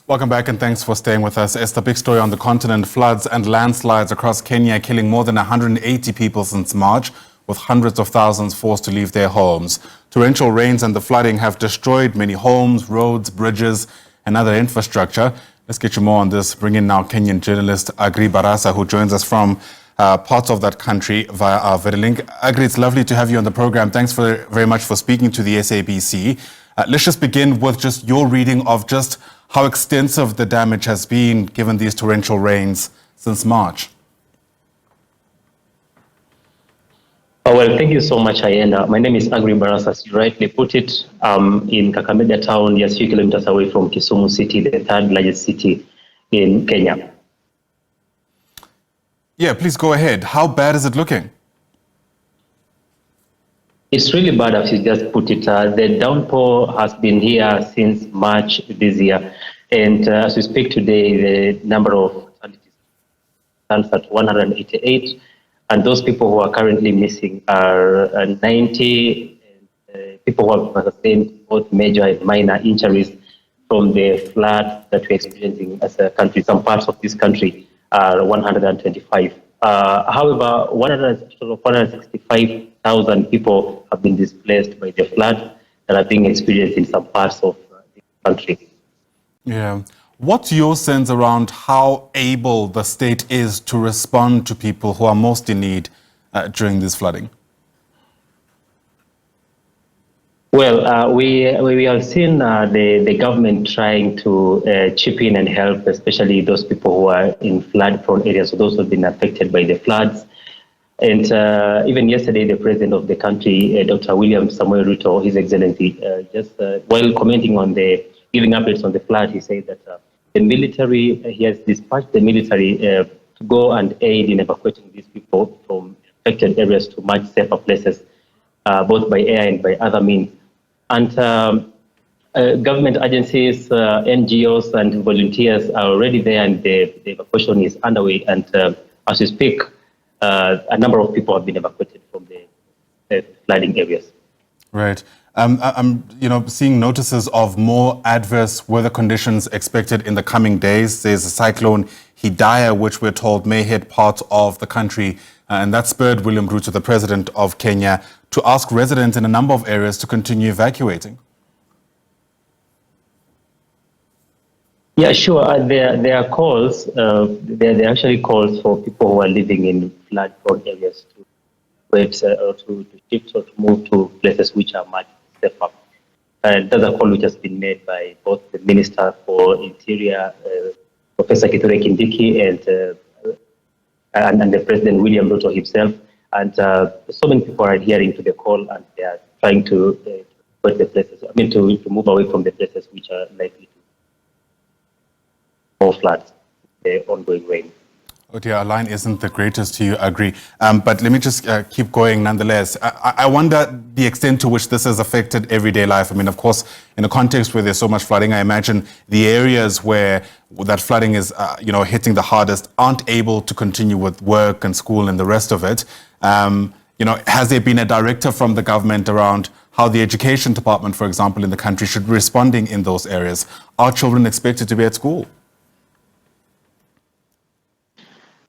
Welcome back and thanks for staying with us. It's the big story on the continent. Floods and landslides across Kenya killing more than 180 people since March, with hundreds of thousands forced to leave their homes. Torrential rains and the flooding have destroyed many homes, roads, bridges and other infrastructure. Let's get you more on this. Bring in now Kenyan journalist Aggrey Barasa, who joins us from parts of that country via our video link. Aggrey, it's lovely to have you on the program. Thanks very much for speaking to the SABC. Let's just begin with just your reading of just how extensive the damage has been given these torrential rains since March. Well, thank you so much, Ayenda. My name is Aggrey Barasa, as you rightly put it, in Kakamega town, just a few kilometers away from Kisumu City, the third largest city in Kenya. Yeah, please go ahead. How bad is it looking? It's really bad, as you just put it. The downpour has been here since March this year. And as we speak today, the number of fatalities stands at 188. And those people who are currently missing are 90. People who have sustained both major and minor injuries from the flood that we're experiencing as a country. Some parts of this country are 125. However, 165,000 people have been displaced by the flood that are being experienced in some parts of the country. Yeah. What's your sense around how able the state is to respond to people who are most in need during this flooding? Well, we have seen the government trying to chip in and help, especially those people who are in flood-prone areas, so those who have been affected by the floods. And even yesterday, the president of the country, Dr. William Samuel Ruto, His Excellency, while commenting on giving updates on the flood, he said that the military, he has dispatched the military to go and aid in evacuating these people from affected areas to much safer places, both by air and by other means. And government agencies, NGOs and volunteers are already there, and the evacuation is underway. And as we speak, a number of people have been evacuated from the flooding areas. Right. I'm seeing notices of more adverse weather conditions expected in the coming days. There's a cyclone Hidaya, which we're told may hit parts of the country. And that spurred William Ruto, the president of Kenya, to ask residents in a number of areas to continue evacuating. Yeah, sure. There are calls. There are actually calls for people who are living in flood-prone areas to wait or to shift or to move to places which are much safer. And that's a call which has been made by both the Minister for Interior, Professor Kithure Kindiki, and the President William Ruto himself. And so many people are adhering to the call, and they are trying to put the places. To move away from the places which are likely to more floods, the ongoing rain. Oh dear, our line isn't the greatest to you, Aggrey. But let me just keep going nonetheless. I wonder the extent to which this has affected everyday life. I mean, of course, in a context where there's so much flooding, I imagine the areas where that flooding is, hitting the hardest aren't able to continue with work and school and the rest of it. Has there been a directive from the government around how the education department, for example, in the country should be responding in those areas? Are children expected to be at school?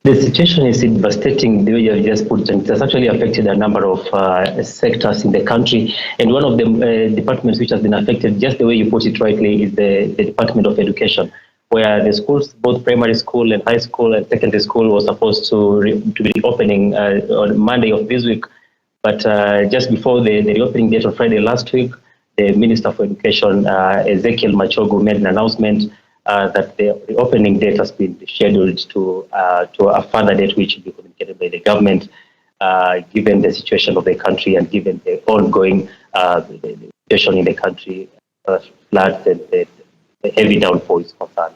The situation is devastating, the way you have just put it. It has actually affected a number of sectors in the country. And one of the departments which has been affected, just the way you put it rightly, is the Department of Education, where the schools, both primary school and high school and secondary school, was supposed to be opening on Monday of this week. But just before the reopening date on Friday last week, the Minister for Education, Ezekiel Machogu, made an announcement that the opening date has been scheduled to a further date, which will be communicated by the government, given the situation of the country and given the ongoing situation in the country, floods and the heavy downpour is concerned.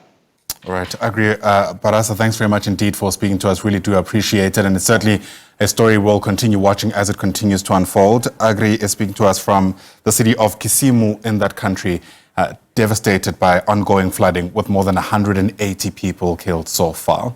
All right, Aggrey Barasa, thanks very much indeed for speaking to us. Really do appreciate it. And it's certainly a story we'll continue watching as it continues to unfold. Aggrey is speaking to us from the city of Kisumu in that country, devastated by ongoing flooding with more than 180 people killed so far.